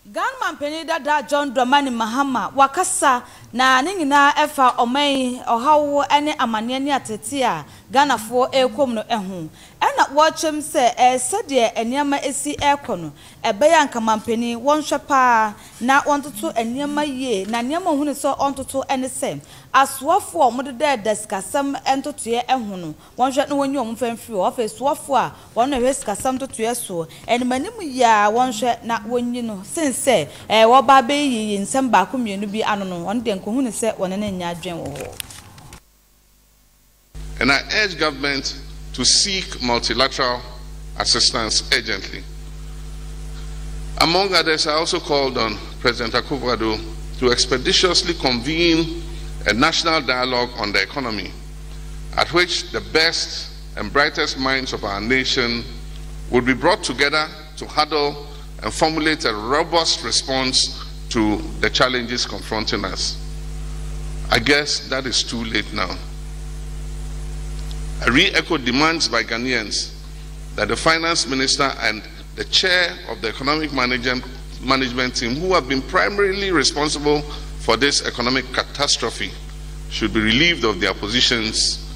Gunman Penida da John Dramani Mahama wakasa na ningina efa omei ohawo ene amane ne atetia Ganafo ekom no ehu ena watchem se sede eniama esi ekono ebeya nkamampeni wonhwe pa na wontoto eniama ye na niama hunu so ontoto ene se asoafo omodede deskasam entotoye ehu no wonhwe no wonyi omfamfiri ofesuafo a wonno hweskasam totoye so enmanim ya wonhwe na wonyi no sense woba be yi nsem ba ko mienu bi ano no won de nkohunu se wonene nya adwen wo. And I urge government to seek multilateral assistance urgently. Among others, I also called on President Gov'T to expeditiously convene a national dialogue on the economy, at which the best and brightest minds of our nation would be brought together to huddle and formulate a robust response to the challenges confronting us. I guess that is too late now. I re-echo demands by Ghanaians that the finance minister and the chair of the economic management team, who have been primarily responsible for this economic catastrophe, should be relieved of their positions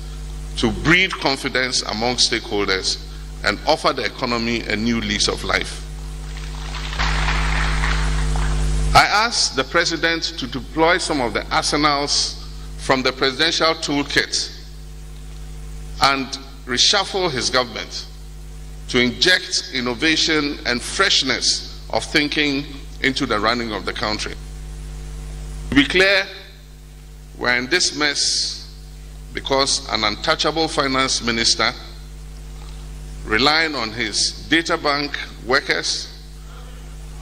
to breed confidence among stakeholders and offer the economy a new lease of life. I asked the president to deploy some of the arsenals from the presidential toolkit and reshuffle his government to inject innovation and freshness of thinking into the running of the country. To be clear, we're in this mess because an untouchable finance minister, relying on his data bank workers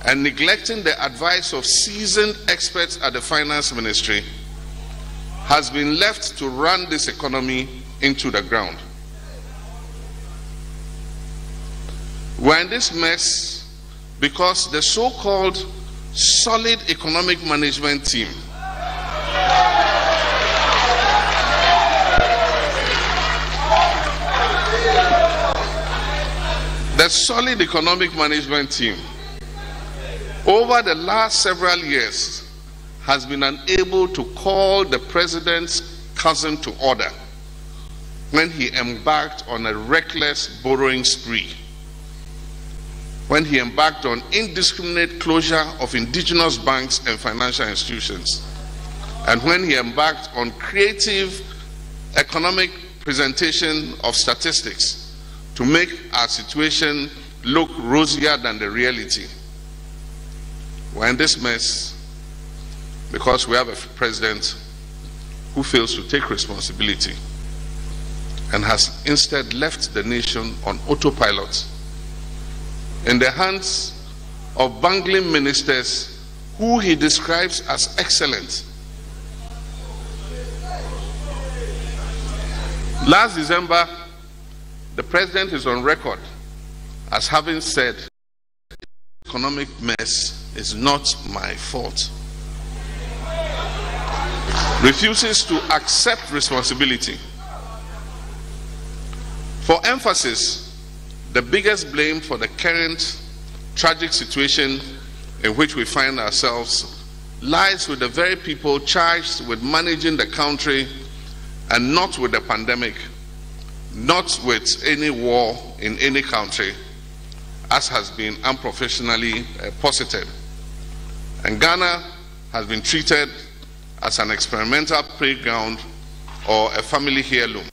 and neglecting the advice of seasoned experts at the finance ministry, has been left to run this economy into the ground. We're in this mess because the so-called solid economic management team over the last several years has been unable to call the president's cousin to order when he embarked on a reckless borrowing spree, when he embarked on indiscriminate closure of indigenous banks and financial institutions, and when he embarked on creative economic presentation of statistics to make our situation look rosier than the reality. We're in this mess because we have a president who fails to take responsibility and has instead left the nation on autopilot in the hands of bungling ministers who he describes as excellent. Last December, the president is on record as having said, "Economic mess is not my fault." Refuses to accept responsibility. For emphasis, the biggest blame for the current tragic situation in which we find ourselves lies with the very people charged with managing the country, and not with the pandemic, not with any war in any country, as has been unprofessionally posited. And Ghana has been treated as an experimental playground or a family heirloom.